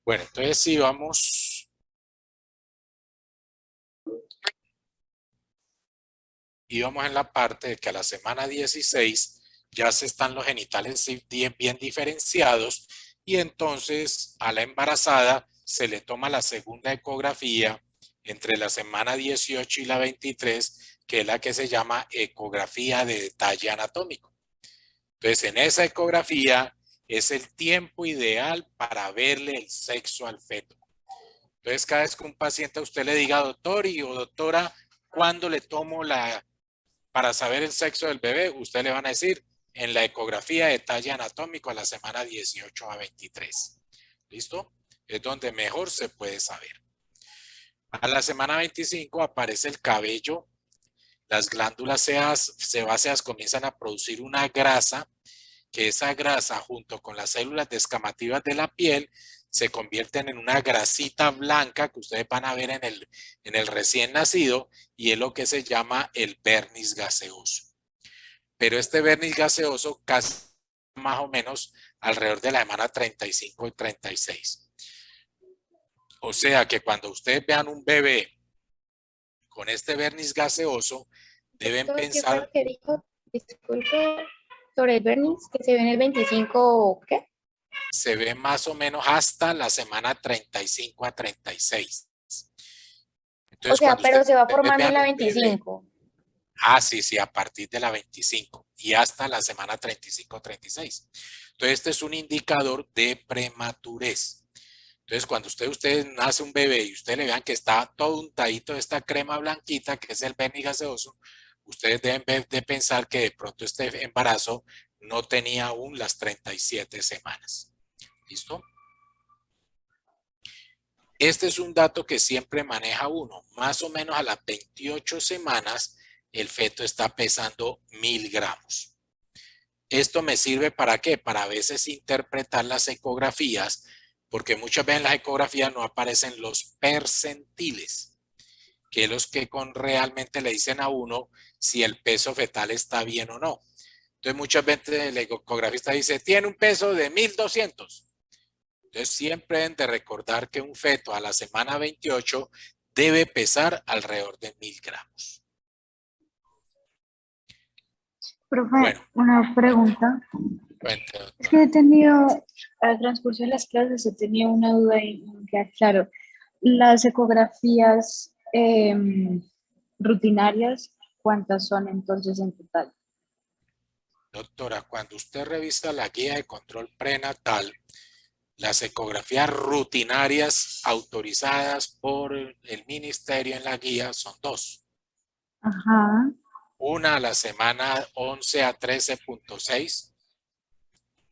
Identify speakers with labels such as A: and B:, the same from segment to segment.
A: Bueno, entonces si vamos en la parte de que a la semana 16 ya se están los genitales bien diferenciados y entonces a la embarazada se le toma la segunda ecografía entre la semana 18 y la 23, que es la que se llama ecografía de detalle anatómico. Entonces, en esa ecografía es el tiempo ideal para verle el sexo al feto. Entonces, cada vez que un paciente a usted le diga, doctor o doctora, ¿cuándo le tomo para saber el sexo del bebé? Usted le van a decir en la ecografía de detalle anatómico a la semana 18 a 23. ¿Listo? Es donde mejor se puede saber. A la semana 25 aparece el cabello, las glándulas sebáceas comienzan a producir una grasa, que esa grasa junto con las células descamativas de la piel se convierten en una grasita blanca que ustedes van a ver en el recién nacido, y es lo que se llama el vernis gaseoso. Pero este vernis gaseoso casi más o menos alrededor de la semana 35 y 36. O sea que cuando ustedes vean un bebé con este vernis gaseoso, deben
B: Doctor, ¿qué fue lo
A: pensar,
B: que dijo? Disculpe, sobre el verniz, que se ve en el 25, ¿qué?
A: se ve más o menos hasta la semana 35 a 36.
B: O
A: Entonces,
B: sea,
A: cuando
B: pero
A: ustedes
B: se va formando en
A: vean
B: la
A: un bebé,
B: 25.
A: sí, a partir de la 25 y hasta la semana 35 o 36. Entonces, este es un indicador de prematurez. Entonces, cuando usted nace un bebé y usted le vean que está todo untadito de esta crema blanquita, que es el vernis gaseoso, ustedes deben de pensar que de pronto este embarazo no tenía aún las 37 semanas. ¿Listo? Este es un dato que siempre maneja uno. Más o menos a las 28 semanas, el feto está pesando 1000 gramos. Esto me sirve para qué? Para a veces interpretar las ecografías, porque muchas veces en las ecografías no aparecen los percentiles, que es los que realmente le dicen a uno si el peso fetal está bien o no. Entonces muchas veces el ecografista dice, tiene un peso de 1200. Entonces siempre deben de recordar que un feto a la semana 28 debe pesar alrededor de 1000 gramos.
C: Profe,
A: Bueno,
C: una
A: cuente,
C: pregunta.
A: cuente,
C: Es que
A: doctora.
C: he tenido, al transcurso de las clases, he tenido una duda y no me queda claro. Las ecografías rutinarias, ¿cuántas son entonces en total?
A: Doctora, cuando usted revisa la guía de control prenatal, las ecografías rutinarias autorizadas por el ministerio en la guía son dos.
C: Ajá.
A: Una a la semana 11 a 13.6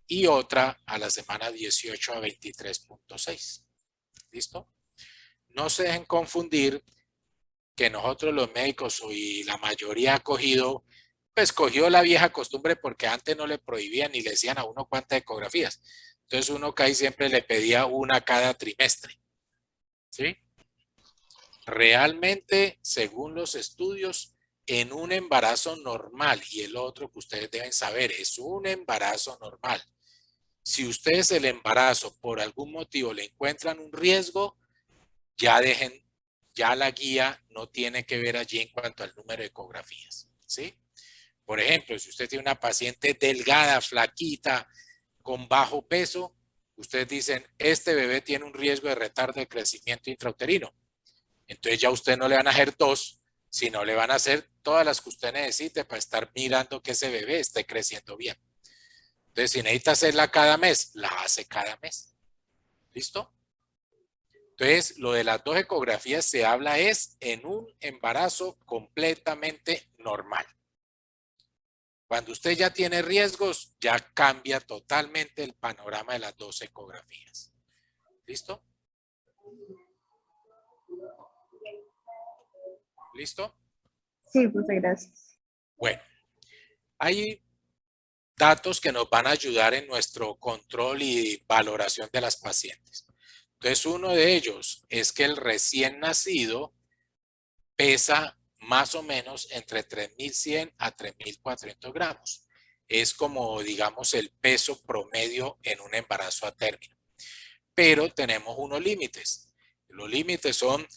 A: y otra a la semana 18 a 23.6. ¿Listo? No se dejen confundir que nosotros los médicos y la mayoría cogió la vieja costumbre porque antes no le prohibían ni le decían a uno cuántas ecografías. Entonces uno casi siempre le pedía una cada trimestre. ¿Sí? Realmente, según los estudios, en un embarazo normal, y el otro que ustedes deben saber, es un embarazo normal. Si ustedes el embarazo por algún motivo le encuentran un riesgo, ya la guía no tiene que ver allí en cuanto al número de ecografías, ¿sí? Por ejemplo, si usted tiene una paciente delgada, flaquita, con bajo peso, ustedes dicen, este bebé tiene un riesgo de retardo de crecimiento intrauterino. Entonces ya usted no le van a hacer dos, sino le van a hacer todas las que usted necesite para estar mirando que ese bebé esté creciendo bien. Entonces, si necesita hacerla cada mes, la hace cada mes. ¿Listo? Entonces, lo de las dos ecografías se habla es en un embarazo completamente normal. Cuando usted ya tiene riesgos, ya cambia totalmente el panorama de las dos ecografías. ¿Listo? ¿Listo?
C: Sí, profe, gracias.
A: Bueno, hay datos que nos van a ayudar en nuestro control y valoración de las pacientes. Entonces, uno de ellos es que el recién nacido pesa más o menos entre 3100 a 3400 gramos. Es como, digamos, el peso promedio en un embarazo a término. pero tenemos unos límites. Los límites son,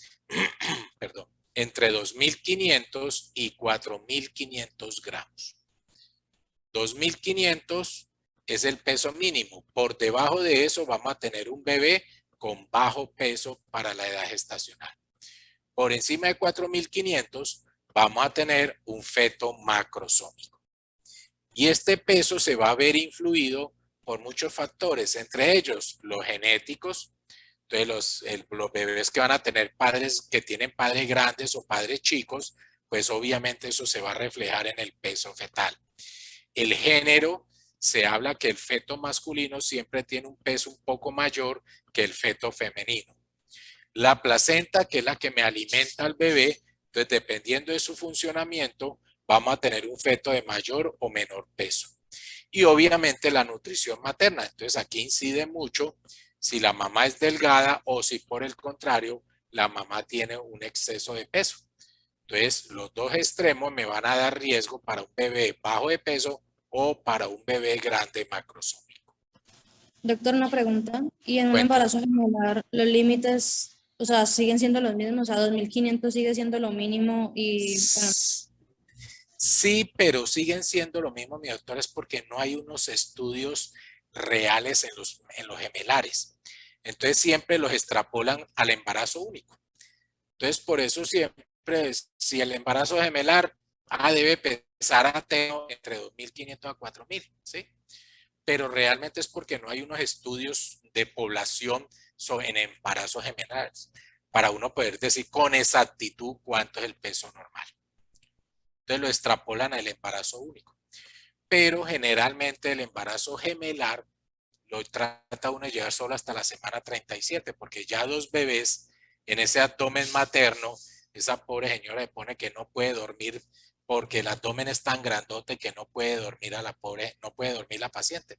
A: perdón, entre 2.500 y 4.500 gramos. 2.500 es el peso mínimo. Por debajo de eso vamos a tener un bebé con bajo peso para la edad gestacional. Por encima de 4.500 vamos a tener un feto macrosómico. Y este peso se va a ver influido por muchos factores, entre ellos los genéticos. Entonces los bebés que van a tener padres que tienen padres grandes o padres chicos, pues obviamente eso se va a reflejar en el peso fetal. El género, se habla que el feto masculino siempre tiene un peso un poco mayor que el feto femenino. La placenta, que es la que me alimenta al bebé, entonces dependiendo de su funcionamiento, vamos a tener un feto de mayor o menor peso. Y obviamente la nutrición materna, entonces aquí incide mucho si la mamá es delgada o si por el contrario la mamá tiene un exceso de peso. Entonces los dos extremos me van a dar riesgo para un bebé bajo de peso o para un bebé grande macrosómico.
D: Doctor, una pregunta. ¿Y en un
A: Cuénteme.
D: embarazo gemelar los límites, o sea, siguen siendo los mismos? O sea, 2.500 sigue siendo lo mínimo y bueno,
A: Sí, pero siguen siendo lo mismo, mi doctora, es porque no hay unos estudios reales en los gemelares. Entonces siempre los extrapolan al embarazo único. Entonces por eso siempre, si el embarazo gemelar debe pesar entre 2.500 a 4.000, ¿sí? Pero realmente es porque no hay unos estudios de población en embarazos gemelares para uno poder decir con exactitud cuánto es el peso normal. Entonces lo extrapolan al embarazo único. Pero generalmente el embarazo gemelar lo trata uno de llegar solo hasta la semana 37, porque ya dos bebés en ese abdomen materno, esa pobre señora le pone que no puede dormir porque el abdomen es tan grandote que no puede dormir no puede dormir la paciente.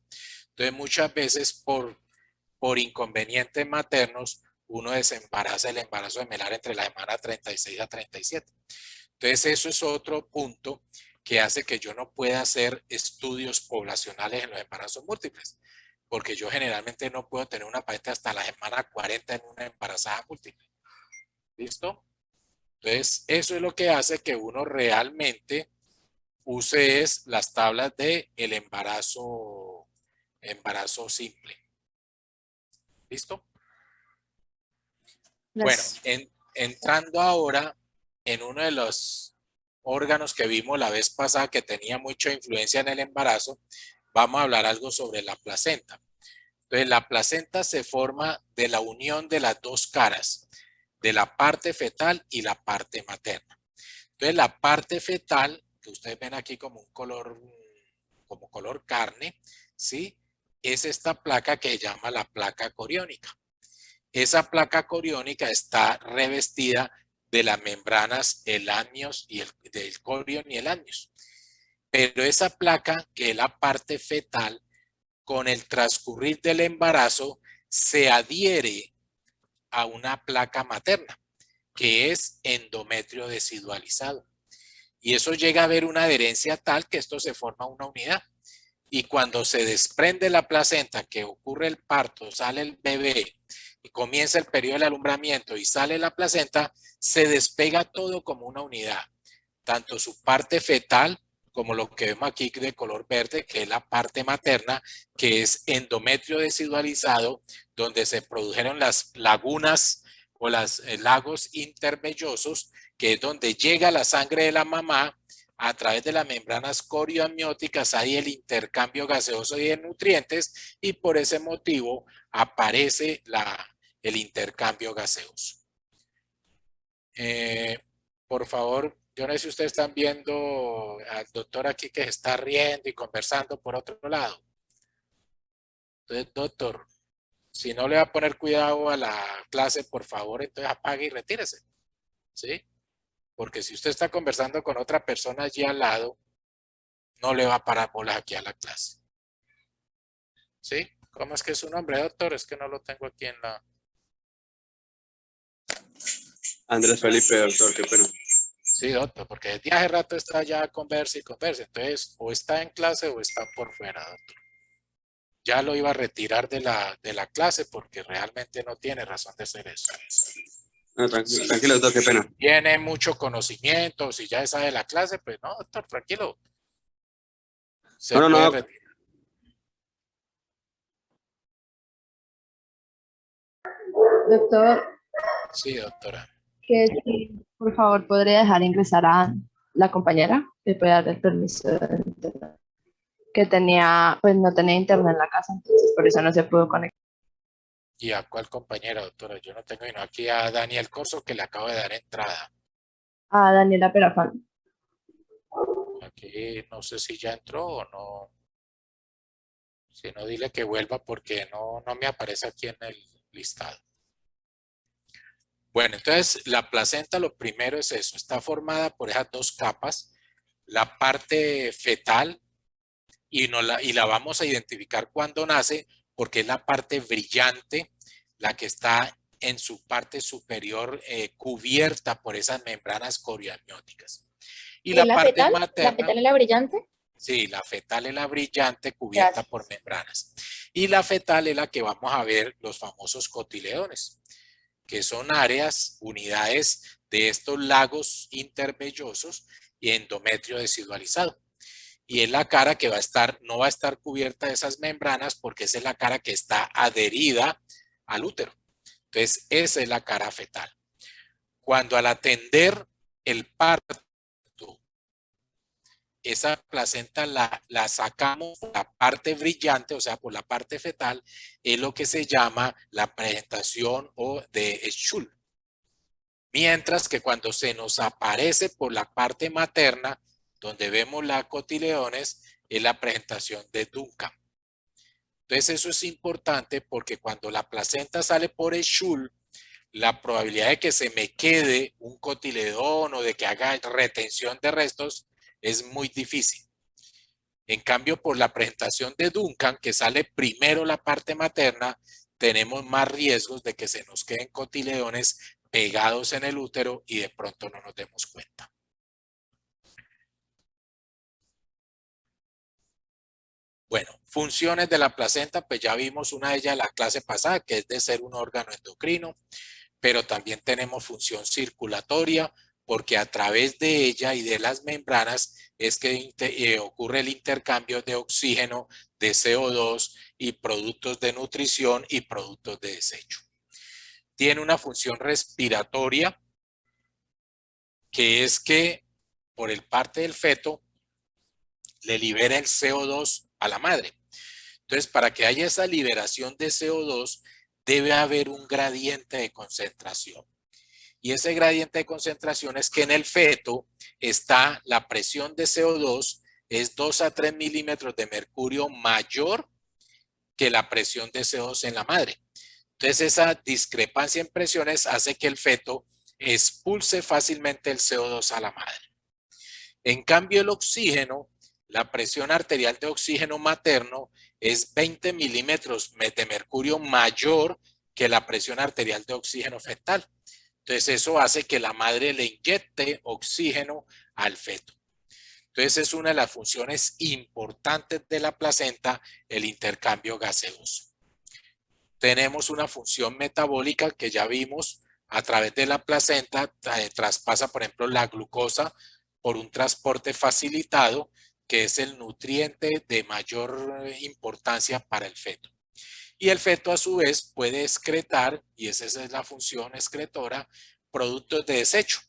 A: Entonces muchas veces por inconvenientes maternos, uno desembaraza el embarazo gemelar entre la semana 36 a 37. Entonces eso es otro punto que hace que yo no pueda hacer estudios poblacionales en los embarazos múltiples, porque yo generalmente no puedo tener una paciente hasta la semana 40 en una embarazada múltiple. ¿Listo? Entonces eso es lo que hace que uno realmente use las tablas de el embarazo simple. ¿Listo? Bueno, entrando ahora en uno de los órganos que vimos la vez pasada que tenía mucha influencia en el embarazo, vamos a hablar algo sobre la placenta. Entonces, la placenta se forma de la unión de las dos caras, de la parte fetal y la parte materna. Entonces, la parte fetal, que ustedes ven aquí como color carne, ¿sí? Es esta placa que se llama la placa coriónica. Esa placa coriónica está revestida de las membranas el amnios y del corión y el amnios. Pero esa placa, que es la parte fetal, con el transcurrir del embarazo, se adhiere a una placa materna, que es endometrio decidualizado. Y eso llega a haber una adherencia tal que esto se forma una unidad. Y cuando se desprende la placenta, que ocurre el parto, sale el bebé y comienza el periodo del alumbramiento y sale la placenta, se despega todo como una unidad. Tanto su parte fetal como lo que vemos aquí de color verde, que es la parte materna, que es endometrio decidualizado, donde se produjeron las lagunas o los lagos intervellosos, que es donde llega la sangre de la mamá a través de las membranas corioamnióticas. Hay el intercambio gaseoso y de nutrientes y por ese motivo aparece el intercambio gaseoso. Por favor, yo no sé si ustedes están viendo al doctor aquí que se está riendo y conversando por otro lado. Entonces, doctor, si no le va a poner cuidado a la clase, por favor, entonces apague y retírese. ¿Sí? Porque si usted está conversando con otra persona allí al lado, no le va a parar bolas aquí a la clase. ¿Sí? ¿Cómo es que es su nombre, doctor? Es que no lo tengo aquí en la...
E: Andrés Felipe, doctor, qué pena.
A: Sí, doctor, porque desde hace rato está ya conversa y conversa. Entonces, o está en clase o está por fuera, doctor. Ya lo iba a retirar de la clase porque realmente no tiene razón de ser eso.
E: No, tranquilo, doctor, qué pena.
A: Tiene mucho conocimiento, si ya sabe la clase, pues no, doctor, tranquilo. Se
E: No,
A: puede retirar.
F: Doctor,
A: Sí, doctora.
F: que si por favor podría dejar ingresar a la compañera, que puede dar el permiso de entrar, que tenía, pues no tenía internet en la casa, entonces por eso no se pudo conectar.
A: ¿Y a cuál compañera, doctora? Yo no tengo sino aquí a Daniel Corso que le acabo de dar entrada.
F: A Daniela Perafán.
A: Aquí no sé si ya entró o no. Si no, dile que vuelva porque no me aparece aquí en el listado. Bueno, entonces la placenta lo primero es eso. Está formada por esas dos capas. La parte fetal y la vamos a identificar cuando nace porque es la parte brillante, la que está en su parte superior cubierta por esas membranas coriamnióticas. Y
B: ¿Es
A: la
B: la
A: parte
B: fetal? ¿La
A: materna,
B: fetal es la brillante?
A: sí, la fetal es la brillante cubierta
B: Gracias.
A: por membranas. Y la fetal es la que vamos a ver los famosos cotiledones, que son áreas, unidades de estos lagos intervellosos y endometrio desidualizado. Y es la cara que va a estar, no va a estar cubierta de esas membranas porque esa es la cara que está adherida al útero. Entonces, esa es la cara fetal. Cuando al atender el parto, esa placenta la sacamos por la parte brillante, o sea, por la parte fetal, es lo que se llama la presentación o de Schul. Mientras que cuando se nos aparece por la parte materna, donde vemos la cotiledones, es la presentación de Duncan. Entonces eso es importante porque cuando la placenta sale por el Schul, la probabilidad de que se me quede un cotiledón o de que haga retención de restos es muy difícil. En cambio, por la presentación de Duncan, que sale primero la parte materna, tenemos más riesgos de que se nos queden cotiledones pegados en el útero y de pronto no nos demos cuenta. Bueno, funciones de la placenta, pues ya vimos una de ellas en la clase pasada, que es de ser un órgano endocrino, pero también tenemos función circulatoria, porque a través de ella y de las membranas es que ocurre el intercambio de oxígeno, de CO2 y productos de nutrición y productos de desecho. Tiene una función respiratoria, que es que por el parte del feto le libera el CO2 a la madre. Entonces, para que haya esa liberación de CO2, debe haber un gradiente de concentración. Y ese gradiente de concentración es que en el feto está la presión de CO2 es 2 a 3 milímetros de mercurio mayor que la presión de CO2 en la madre. Entonces, esa discrepancia en presiones hace que el feto expulse fácilmente el CO2 a la madre. En cambio, el oxígeno, la presión arterial de oxígeno materno es 20 milímetros de mercurio mayor que la presión arterial de oxígeno fetal. Entonces, eso hace que la madre le inyecte oxígeno al feto. Entonces, es una de las funciones importantes de la placenta, el intercambio gaseoso. Tenemos una función metabólica que ya vimos a través de la placenta, traspasa, por ejemplo, la glucosa por un transporte facilitado, que es el nutriente de mayor importancia para el feto. Y el feto a su vez puede excretar, y esa es la función excretora, productos de desecho.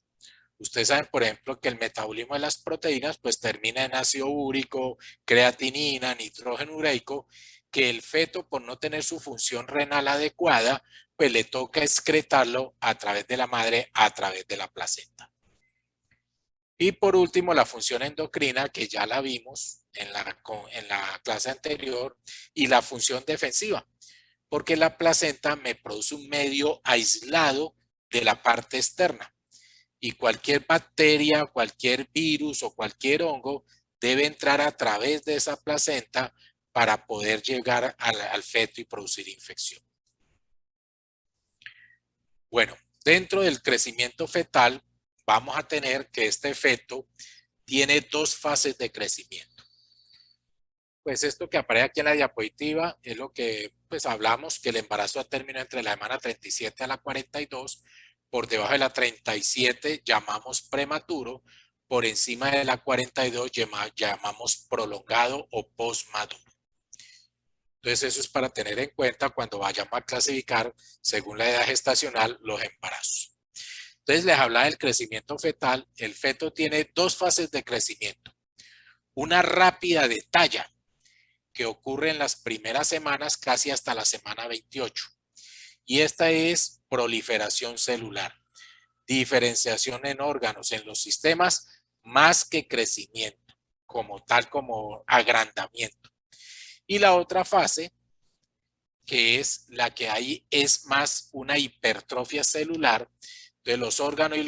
A: Ustedes saben, por ejemplo, que el metabolismo de las proteínas pues termina en ácido úrico, creatinina, nitrógeno ureico, que el feto por no tener su función renal adecuada, pues le toca excretarlo a través de la madre, a través de la placenta. Y por último, la función endocrina, que ya la vimos en la clase anterior, y la función defensiva, porque la placenta me produce un medio aislado de la parte externa. Y cualquier bacteria, cualquier virus o cualquier hongo debe entrar a través de esa placenta para poder llegar al feto y producir infección. Bueno, dentro del crecimiento fetal vamos a tener que este feto tiene dos fases de crecimiento. pues esto que aparece aquí en la diapositiva es lo que pues hablamos, que el embarazo a término entre la semana 37 a la 42, por debajo de la 37 llamamos prematuro, por encima de la 42 llamamos prolongado o postmaduro. Entonces eso es para tener en cuenta cuando vayamos a clasificar según la edad gestacional los embarazos. Entonces les hablaba del crecimiento fetal. El feto tiene dos fases de crecimiento. Una rápida de talla, que ocurre en las primeras semanas casi hasta la semana 28. Y esta es proliferación celular, diferenciación en órganos, en los sistemas, más que crecimiento, como tal como agrandamiento. Y la otra fase, que es la que hay, es más una hipertrofia celular, de los órganos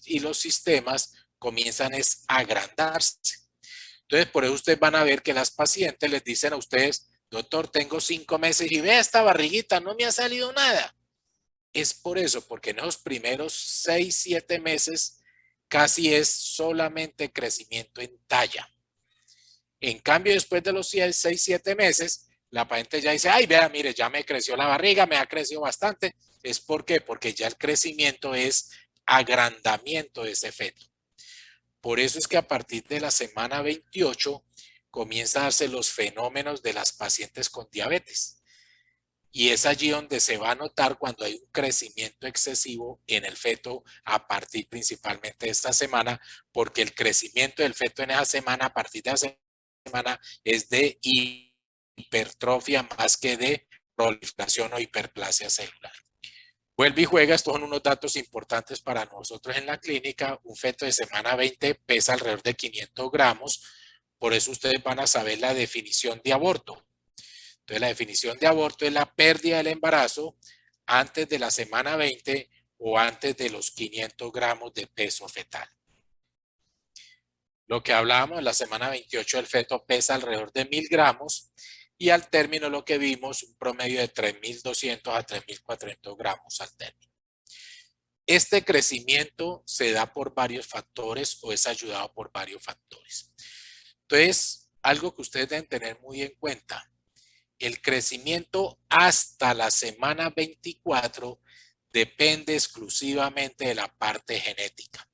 A: y los sistemas comienzan a agrandarse. Entonces, por eso ustedes van a ver que las pacientes les dicen a ustedes, doctor, tengo 5 meses y ve esta barriguita, no me ha salido nada. Es por eso, porque en esos primeros 6, 7 meses casi es solamente crecimiento en talla. En cambio, después de los 6, 7 meses, la paciente ya dice, ay, vea, mire, ya me creció la barriga, me ha crecido bastante. ¿Es por qué? Porque ya el crecimiento es agrandamiento de ese feto. Por eso es que a partir de la semana 28 comienza a darse los fenómenos de las pacientes con diabetes. Y es allí donde se va a notar cuando hay un crecimiento excesivo en el feto a partir principalmente de esta semana, porque el crecimiento del feto en esa semana, a partir de esa semana, es de hipertrofia más que de proliferación o hiperplasia celular. Vuelve y juega, estos son unos datos importantes para nosotros en la clínica. Un feto de semana 20 pesa alrededor de 500 gramos, por eso ustedes van a saber la definición de aborto. Entonces la definición de aborto es la pérdida del embarazo antes de la semana 20 o antes de los 500 gramos de peso fetal. Lo que hablábamos en la semana 28, el feto pesa alrededor de 1000 gramos y al término lo que vimos, un promedio de 3200 a 3400 gramos al término. Este crecimiento se da por varios factores o es ayudado por varios factores. Entonces, algo que ustedes deben tener muy en cuenta, el crecimiento hasta la semana 24 depende exclusivamente de la parte genética.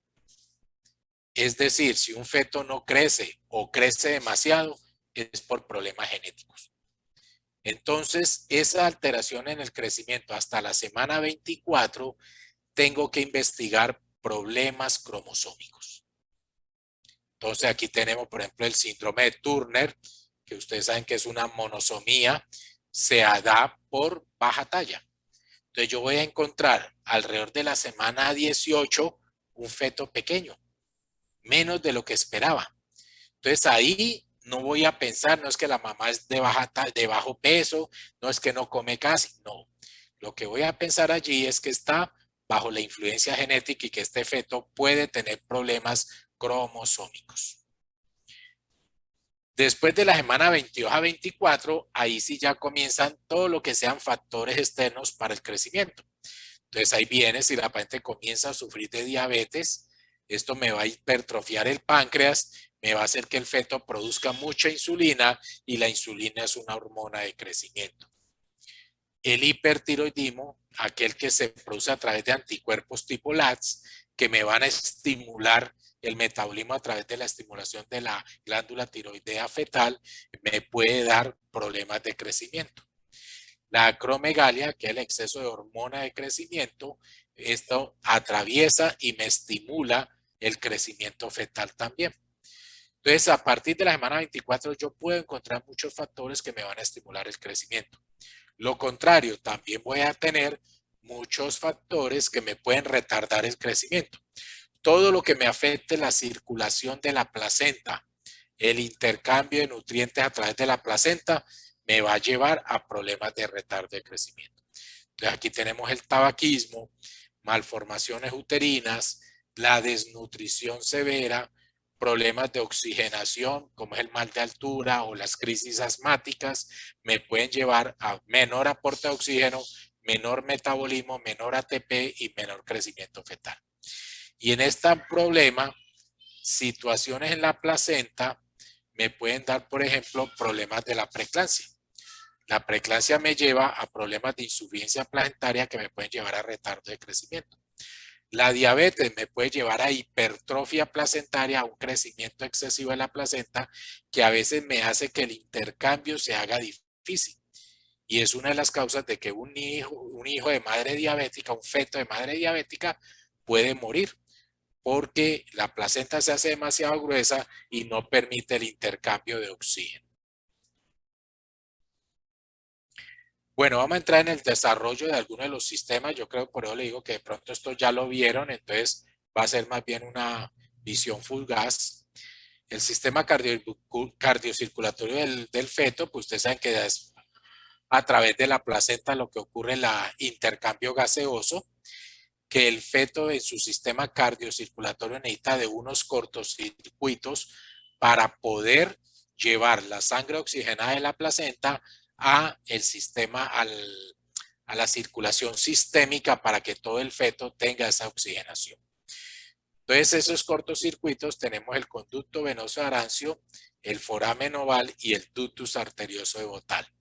A: Es decir, si un feto no crece o crece demasiado, es por problemas genéticos. Entonces, esa alteración en el crecimiento hasta la semana 24, tengo que investigar problemas cromosómicos. Entonces, aquí tenemos, por ejemplo, el síndrome de Turner, que ustedes saben que es una monosomía, se da por baja talla. Entonces, yo voy a encontrar alrededor de la semana 18 un feto pequeño, menos de lo que esperaba. Entonces, ahí no voy a pensar, no es que la mamá es de bajo peso, no es que no come casi, no. Lo que voy a pensar allí es que está bajo la influencia genética y que este feto puede tener problemas cromosómicos. Después de la semana 22 a 24, ahí sí ya comienzan todo lo que sean factores externos para el crecimiento. Entonces ahí viene, si la paciente comienza a sufrir de diabetes, esto me va a hipertrofiar el páncreas, me va a hacer que el feto produzca mucha insulina y la insulina es una hormona de crecimiento. El hipertiroidismo, aquel que se produce a través de anticuerpos tipo LATS, que me van a estimular el metabolismo a través de la estimulación de la glándula tiroidea fetal, me puede dar problemas de crecimiento. La acromegalia, que es el exceso de hormona de crecimiento, esto atraviesa y me estimula el crecimiento fetal también. Entonces, a partir de la semana 24, yo puedo encontrar muchos factores que me van a estimular el crecimiento. Lo contrario, también voy a tener muchos factores que me pueden retardar el crecimiento. Todo lo que me afecte la circulación de la placenta, el intercambio de nutrientes a través de la placenta, me va a llevar a problemas de retardo de crecimiento. Entonces aquí tenemos el tabaquismo, malformaciones uterinas, la desnutrición severa, problemas de oxigenación como es el mal de altura o las crisis asmáticas, me pueden llevar a menor aporte de oxígeno, menor metabolismo, menor ATP y menor crecimiento fetal. Y en este problema, situaciones en la placenta me pueden dar, por ejemplo, problemas de la preeclampsia. La preeclampsia me lleva a problemas de insuficiencia placentaria que me pueden llevar a retardo de crecimiento. La diabetes me puede llevar a hipertrofia placentaria, a un crecimiento excesivo de la placenta que a veces me hace que el intercambio se haga difícil. Y es una de las causas de que un hijo de madre diabética, un feto de madre diabética, puede morir porque la placenta se hace demasiado gruesa y no permite el intercambio de oxígeno. Bueno, vamos a entrar en el desarrollo de algunos de los sistemas. Yo creo, por eso le digo que de pronto esto ya lo vieron, entonces va a ser más bien una visión fugaz. El sistema cardiocirculatorio del feto, pues ustedes saben que es a través de la placenta lo que ocurre el intercambio gaseoso, que el feto en su sistema cardiocirculatorio necesita de unos cortocircuitos para poder llevar la sangre oxigenada de la placenta a el sistema, a la circulación sistémica para que todo el feto tenga esa oxigenación. Entonces, esos cortocircuitos tenemos el conducto venoso de Arancio, el foramen oval y el ductus arterioso de Bottal.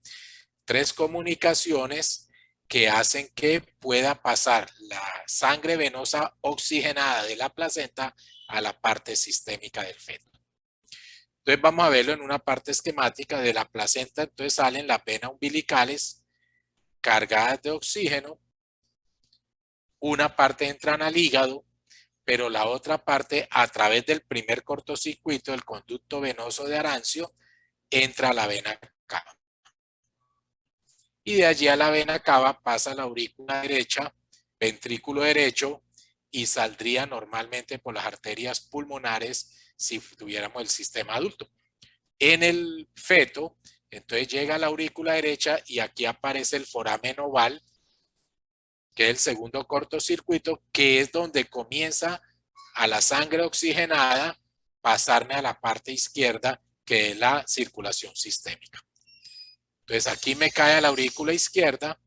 A: 3 comunicaciones que hacen que pueda pasar la sangre venosa oxigenada de la placenta a la parte sistémica del feto. Entonces vamos a verlo en una parte esquemática de la placenta. Entonces salen las venas umbilicales cargadas de oxígeno. Una parte entran al hígado, pero la otra parte, a través del primer cortocircuito, el conducto venoso de Arancio, entra a la vena cava. Y de allí a la vena cava pasa la aurícula derecha, ventrículo derecho, y saldría normalmente por las arterias pulmonares si tuviéramos el sistema adulto. En el feto, entonces llega a la aurícula derecha y aquí aparece el foramen oval, que es el segundo cortocircuito, que es donde comienza a la sangre oxigenada pasarme a la parte izquierda, que es la circulación sistémica. Entonces aquí me cae a la aurícula izquierda,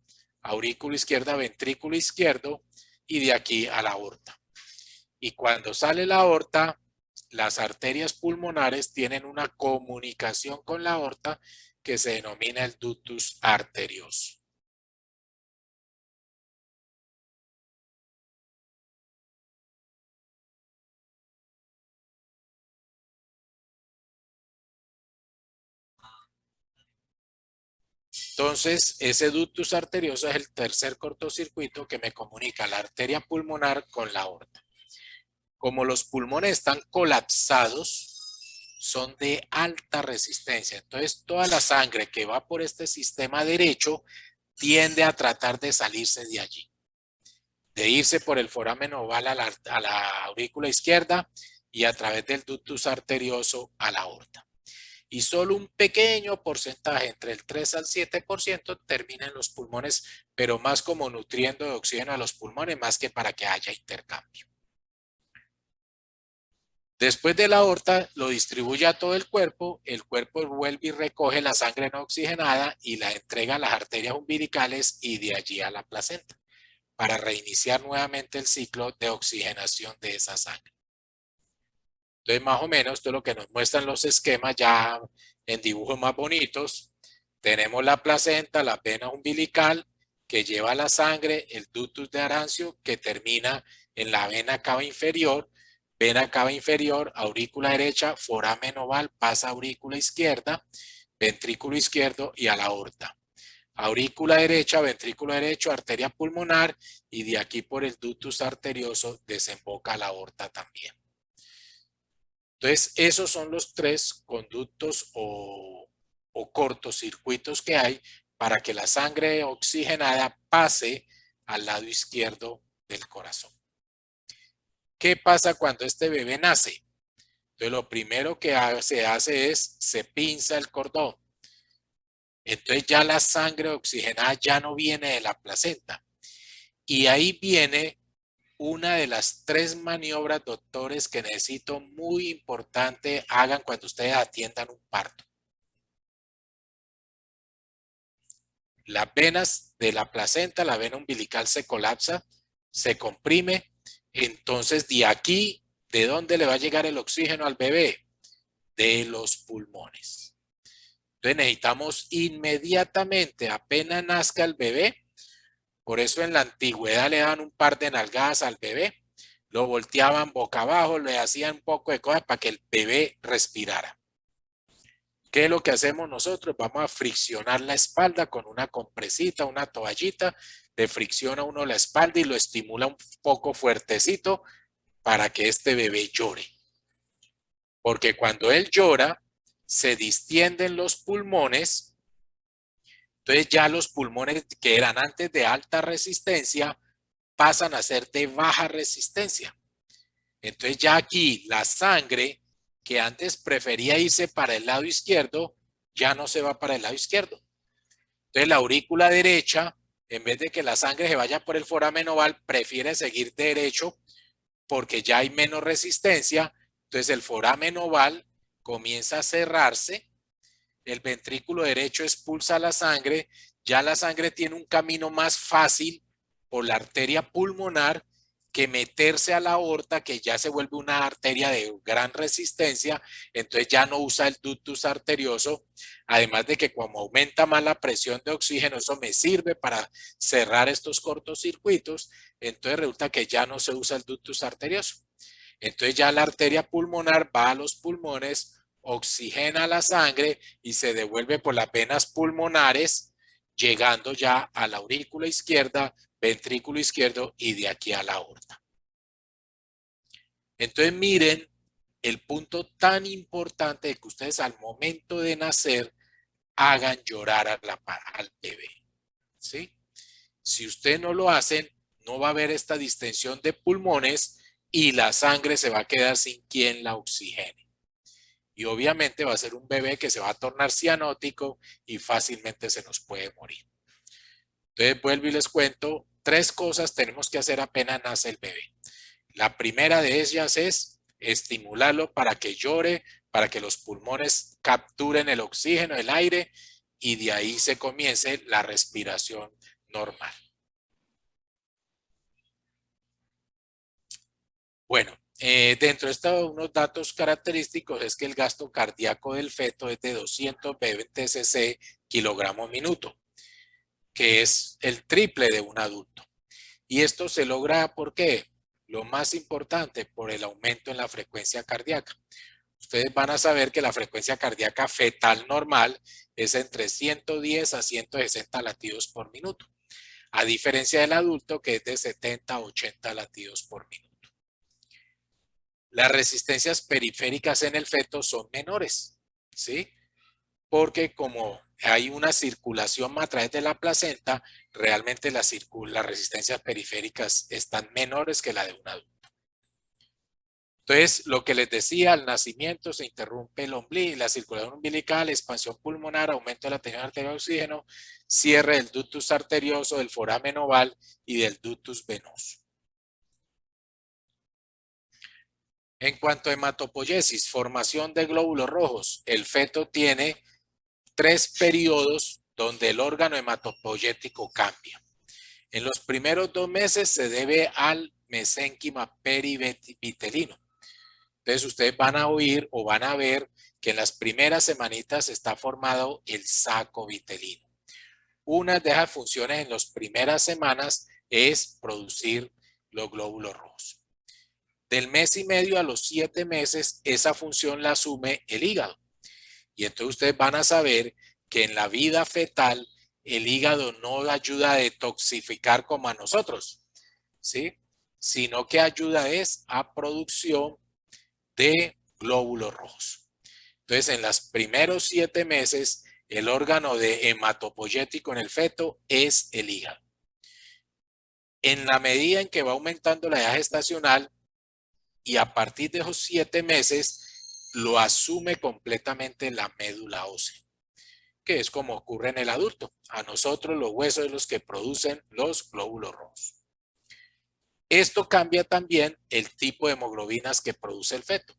A: ventrículo izquierdo, y de aquí a la aorta. Y cuando sale la aorta, las arterias pulmonares tienen una comunicación con la aorta que se denomina el ductus arterioso. Entonces, ese ductus arterioso es el tercer cortocircuito que me comunica la arteria pulmonar con la aorta. Como los pulmones están colapsados, son de alta resistencia. Entonces, toda la sangre que va por este sistema derecho tiende a tratar de salirse de allí, de irse por el foramen oval a la aurícula izquierda y a través del ductus arterioso a la aorta. Y solo un pequeño porcentaje, entre el 3 al 7%, termina en los pulmones, pero más como nutriendo de oxígeno a los pulmones, más que para que haya intercambio. Después de la aorta, lo distribuye a todo el cuerpo vuelve y recoge la sangre no oxigenada y la entrega a las arterias umbilicales y de allí a la placenta, para reiniciar nuevamente el ciclo de oxigenación de esa sangre. Entonces, más o menos, esto es lo que nos muestran los esquemas ya en dibujos más bonitos. Tenemos la placenta, la vena umbilical que lleva la sangre, el ductus de Arancio que termina en la vena cava inferior, aurícula derecha, foramen oval, pasa a aurícula izquierda, ventrículo izquierdo y a la aorta. Aurícula derecha, ventrículo derecho, arteria pulmonar y de aquí por el ductus arterioso desemboca a la aorta también. Entonces, esos son los 3 conductos o cortocircuitos que hay para que la sangre oxigenada pase al lado izquierdo del corazón. ¿Qué pasa cuando este bebé nace? Entonces, lo primero que se hace es, se pinza el cordón. Entonces, ya la sangre oxigenada ya no viene de la placenta. Y ahí viene una de las 3 maniobras, doctores, que necesito muy importante hagan cuando ustedes atiendan un parto. Las venas de la placenta, la vena umbilical se colapsa, se comprime. Entonces, de aquí, ¿de dónde le va a llegar el oxígeno al bebé? de los pulmones. Entonces necesitamos inmediatamente, apenas nazca el bebé, por eso en la antigüedad le daban un par de nalgadas al bebé, lo volteaban boca abajo, le hacían un poco de cosas para que el bebé respirara. ¿Qué es lo que hacemos nosotros? Vamos a friccionar la espalda con una compresita, una toallita, le fricciona uno la espalda y lo estimula un poco fuertecito para que este bebé llore. Porque cuando él llora, se distienden los pulmones, entonces ya los pulmones que eran antes de alta resistencia pasan a ser de baja resistencia. Entonces ya aquí la sangre que antes prefería irse para el lado izquierdo, ya no se va para el lado izquierdo. Entonces la aurícula derecha, en vez de que la sangre se vaya por el foramen oval, prefiere seguir derecho porque ya hay menos resistencia. Entonces el foramen oval comienza a cerrarse, el ventrículo derecho expulsa la sangre, ya la sangre tiene un camino más fácil por la arteria pulmonar que meterse a la aorta, que ya se vuelve una arteria de gran resistencia, entonces ya no usa el ductus arterioso, además de que como aumenta más la presión de oxígeno, eso me sirve para cerrar estos cortocircuitos, entonces resulta que ya no se usa el ductus arterioso. Entonces ya la arteria pulmonar va a los pulmones, oxigena la sangre y se devuelve por las venas pulmonares, llegando ya a la aurícula izquierda, ventrículo izquierdo y de aquí a la aorta. Entonces miren el punto tan importante de que ustedes al momento de nacer hagan llorar al bebé, ¿sí? Si ustedes no lo hacen, no va a haber esta distensión de pulmones y la sangre se va a quedar sin quien la oxigene. Y obviamente va a ser un bebé que se va a tornar cianótico y fácilmente se nos puede morir. Entonces vuelvo y les cuento, 3 cosas tenemos que hacer apenas nace el bebé. La primera de ellas es estimularlo para que llore, para que los pulmones capturen el oxígeno, el aire, y de ahí se comience la respiración normal. Bueno, dentro de estos unos datos característicos es que el gasto cardíaco del feto es de 220 cc kilogramo minuto, que es el triple de un adulto. Y esto se logra, ¿por qué? Lo más importante, por el aumento en la frecuencia cardíaca. Ustedes van a saber que la frecuencia cardíaca fetal normal es entre 110 a 160 latidos por minuto, a diferencia del adulto que es de 70 a 80 latidos por minuto. Las resistencias periféricas en el feto son menores, ¿sí? Porque como hay una circulación a través de la placenta, realmente las resistencias periféricas están menores que la de un adulto. Entonces, lo que les decía, al nacimiento se interrumpe la circulación umbilical, expansión pulmonar, aumento de la tensión arterial de oxígeno, cierre del ductus arterioso, del foramen oval y del ductus venoso. En cuanto a hematopoiesis, formación de glóbulos rojos, el feto tiene 3 periodos donde el órgano hematopoyético cambia. En los primeros 2 meses se debe al mesénquima perivitelino. Entonces ustedes van a oír o van a ver que en las primeras semanitas está formado el saco vitelino. Una de esas funciones en las primeras semanas es producir los glóbulos rojos. Del mes y medio a los 7 meses, esa función la asume el hígado. Y entonces ustedes van a saber que en la vida fetal el hígado no ayuda a detoxificar como a nosotros, ¿sí? Sino que ayuda es a producción de glóbulos rojos. Entonces, en los primeros 7 meses, el órgano de hematopoyético en el feto es el hígado. En la medida en que va aumentando la edad gestacional y a partir de esos 7 meses, lo asume completamente la médula ósea, que es como ocurre en el adulto. A nosotros los huesos son los que producen los glóbulos rojos. Esto cambia también el tipo de hemoglobinas que produce el feto.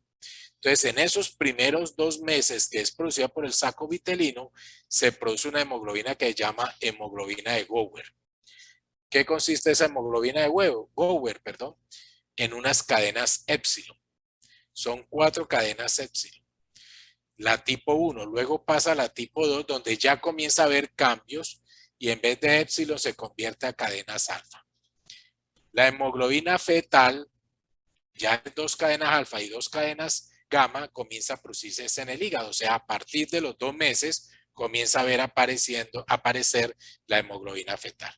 A: Entonces, en esos primeros 2 meses que es producida por el saco vitelino, se produce una hemoglobina que se llama hemoglobina de Gower. ¿Qué consiste esa hemoglobina de Gower? En unas cadenas épsilon. Son 4 cadenas épsilon. la tipo 1, luego pasa a la tipo 2, donde ya comienza a haber cambios y en vez de épsilon se convierte a cadenas alfa. La hemoglobina fetal, ya en 2 cadenas alfa y 2 cadenas gamma, comienza a producirse en el hígado. O sea, a partir de los 2 meses comienza a ver aparecer la hemoglobina fetal.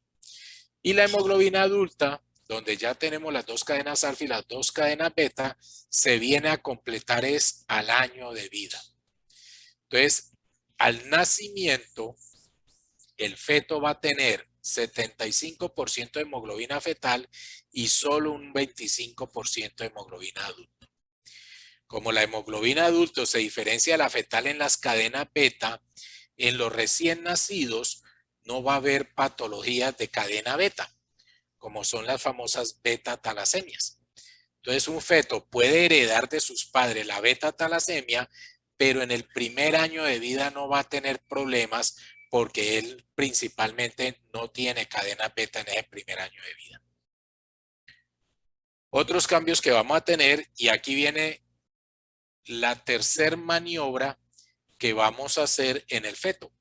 A: Y la hemoglobina adulta, donde ya tenemos las 2 cadenas alfa y las 2 cadenas beta, se viene a completar al año de vida. Entonces, al nacimiento, el feto va a tener 75% de hemoglobina fetal y solo un 25% de hemoglobina adulta. Como la hemoglobina adulta se diferencia de la fetal en las cadenas beta, en los recién nacidos no va a haber patologías de cadena beta, como son las famosas beta-talasemias. Entonces, un feto puede heredar de sus padres la beta-talasemia, pero en el primer año de vida no va a tener problemas porque él principalmente no tiene cadena beta en ese primer año de vida. Otros cambios que vamos a tener, y aquí viene la tercera maniobra que vamos a hacer en el feto.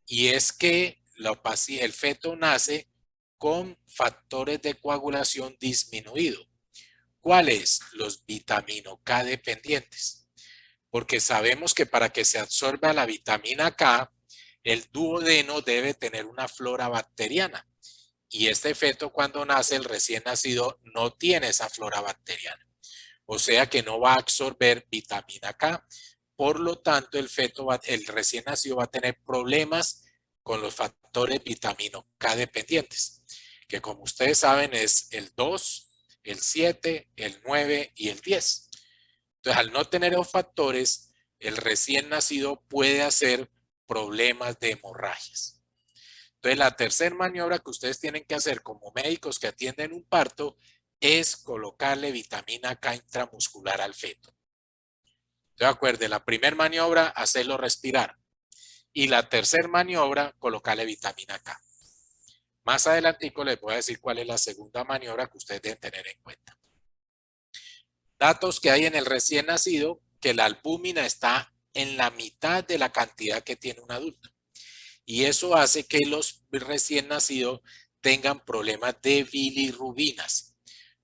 A: Y es que el feto nace con factores de coagulación disminuido. ¿Cuáles? Los vitamina K dependientes. Porque sabemos que para que se absorba la vitamina K, el duodeno debe tener una flora bacteriana. Y este feto cuando nace, el recién nacido, no tiene esa flora bacteriana. O sea que no va a absorber vitamina K. Por lo tanto, el recién nacido va a tener problemas con los factores vitamina K dependientes, que como ustedes saben es el 2, el 7, el 9 y el 10. Entonces, al no tener esos factores, el recién nacido puede hacer problemas de hemorragias. Entonces, la tercera maniobra que ustedes tienen que hacer como médicos que atienden un parto es colocarle vitamina K intramuscular al feto. Entonces, acuérdense, la primera maniobra, hacerlo respirar. Y la tercera maniobra, colocarle vitamina K. Más adelantico les voy a decir cuál es la segunda maniobra que ustedes deben tener en cuenta. Datos que hay en el recién nacido, que la albúmina está en la mitad de la cantidad que tiene un adulto. Y eso hace que los recién nacidos tengan problemas de bilirrubinas,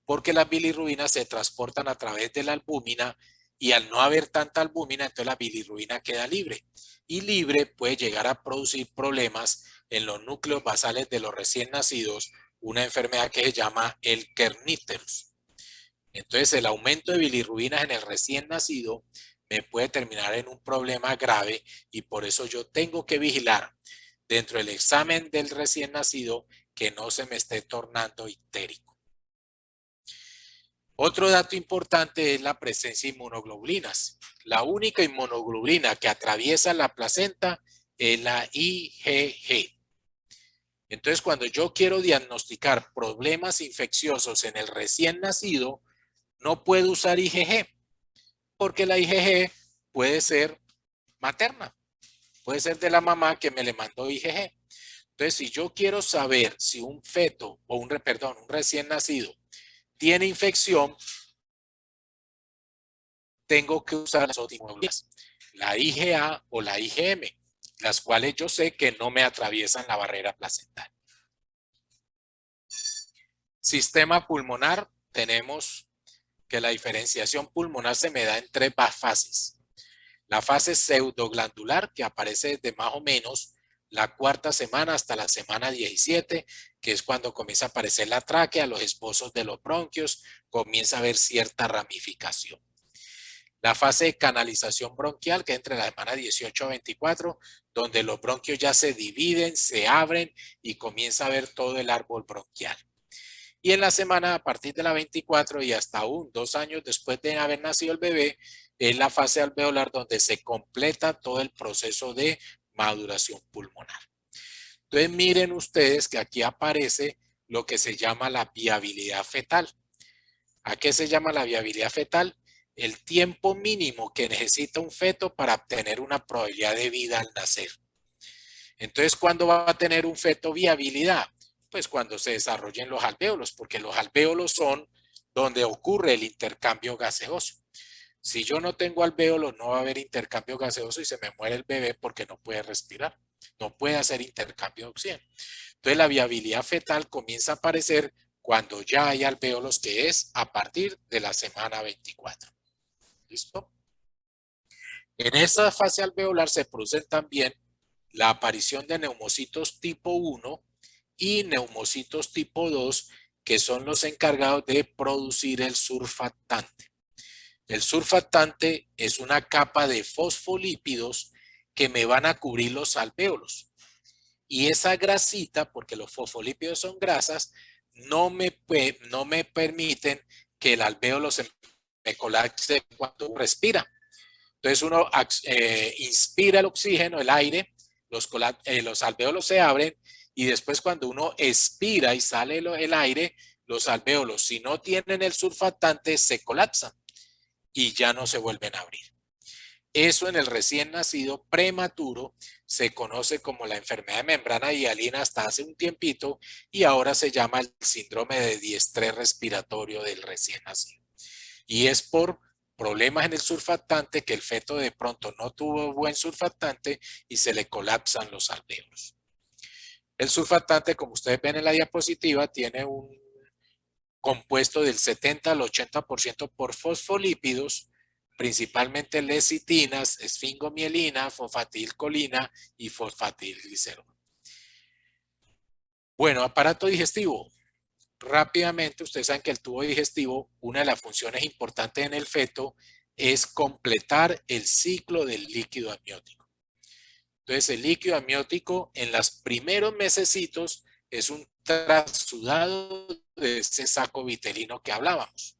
A: porque las bilirrubinas se transportan a través de la albúmina y al no haber tanta albúmina, entonces la bilirrubina queda libre. Y libre puede llegar a producir problemas en los núcleos basales de los recién nacidos, una enfermedad que se llama el kerníterus. Entonces el aumento de bilirrubinas en el recién nacido me puede terminar en un problema grave y por eso yo tengo que vigilar dentro del examen del recién nacido que no se me esté tornando ictérico. Otro dato importante es la presencia de inmunoglobulinas. La única inmunoglobulina que atraviesa la placenta es la IgG. Entonces, cuando yo quiero diagnosticar problemas infecciosos en el recién nacido, no puedo usar IgG, porque la IgG puede ser materna, puede ser de la mamá que me le mandó IgG. Entonces, si yo quiero saber si un feto o un recién nacido tiene infección, tengo que usar las inmunoglobulinas, la IgA o la IgM, las cuales yo sé que no me atraviesan la barrera placental. Sistema pulmonar, tenemos que la diferenciación pulmonar se me da en 3 fases. La fase pseudoglandular, que aparece desde más o menos la 4ª semana hasta la semana 17, que es cuando comienza a aparecer la tráquea, los esbozos de los bronquios, comienza a haber cierta ramificación. La fase de canalización bronquial, que es entre la semana 18 a 24, donde los bronquios ya se dividen, se abren y comienza a ver todo el árbol bronquial. Y en la semana a partir de la 24 y hasta aún 2 años después de haber nacido el bebé, es la fase alveolar donde se completa todo el proceso de maduración pulmonar. Entonces miren ustedes que aquí aparece lo que se llama la viabilidad fetal. ¿A qué se llama la viabilidad fetal? El tiempo mínimo que necesita un feto para obtener una probabilidad de vida al nacer. Entonces, ¿cuándo va a tener un feto viabilidad? Pues cuando se desarrollen los alvéolos, porque los alvéolos son donde ocurre el intercambio gaseoso. Si yo no tengo alvéolos, no va a haber intercambio gaseoso y se me muere el bebé porque no puede respirar, no puede hacer intercambio de oxígeno. Entonces la viabilidad fetal comienza a aparecer cuando ya hay alvéolos, que es a partir de la semana 24. ¿Listo? En esa fase alveolar se producen también la aparición de neumocitos tipo 1 y neumocitos tipo 2, que son los encargados de producir el surfactante. El surfactante es una capa de fosfolípidos que me van a cubrir los alvéolos. Y esa grasita, porque los fosfolípidos son grasas, no me permiten que el alvéolo se me colapse cuando respira. Entonces uno inspira el oxígeno, el aire, los alvéolos se abren y después cuando uno expira y sale el aire, los alvéolos, si no tienen el surfactante, se colapsan y ya no se vuelven a abrir. Eso en el recién nacido prematuro se conoce como la enfermedad de membrana hialina hasta hace un tiempito y ahora se llama el síndrome de diestrés respiratorio del recién nacido. Y es por problemas en el surfactante que el feto de pronto no tuvo buen surfactante y se le colapsan los alvéolos. El surfactante, como ustedes ven en la diapositiva, tiene un compuesto del 70 al 80% por fosfolípidos, principalmente lecitinas, esfingomielina, fosfatilcolina y fosfatilglicerol. Bueno, aparato digestivo. Rápidamente, ustedes saben que el tubo digestivo, una de las funciones importantes en el feto es completar el ciclo del líquido amniótico. Entonces, el líquido amniótico en los primeros mesecitos es un trasudado de ese saco vitelino que hablábamos.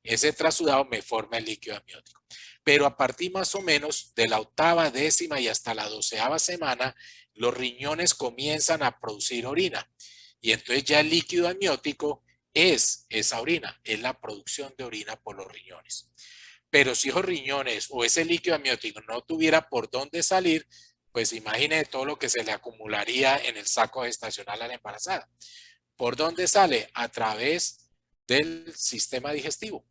A: Ese trasudado me forma el líquido amniótico. Pero a partir más o menos de la 8ª, 10ª y hasta la 12ª semana, los riñones comienzan a producir orina. Y entonces ya el líquido amniótico es esa orina, es la producción de orina por los riñones. Pero si esos riñones o ese líquido amniótico no tuviera por dónde salir, pues imagine todo lo que se le acumularía en el saco gestacional a la embarazada. ¿Por dónde sale? A través del sistema digestivo.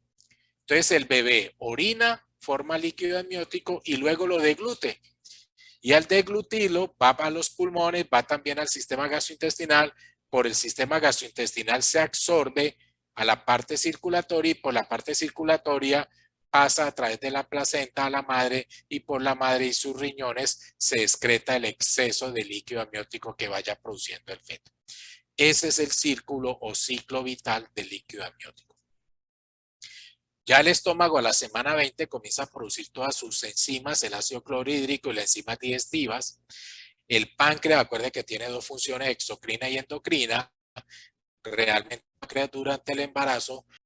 A: Entonces el bebé orina, forma líquido amniótico y luego lo deglute. Y al deglutirlo va a los pulmones, va también al sistema gastrointestinal. Por el sistema gastrointestinal se absorbe a la parte circulatoria y por la parte circulatoria pasa a través de la placenta a la madre y por la madre y sus riñones se excreta el exceso de líquido amniótico que vaya produciendo el feto. Ese es el círculo o ciclo vital del líquido amniótico. Ya el estómago a la semana 20 comienza a producir todas sus enzimas, el ácido clorhídrico y las enzimas digestivas. El páncreas, acuérdense que tiene dos funciones, exocrina y endocrina. Realmente el páncreas durante el embarazo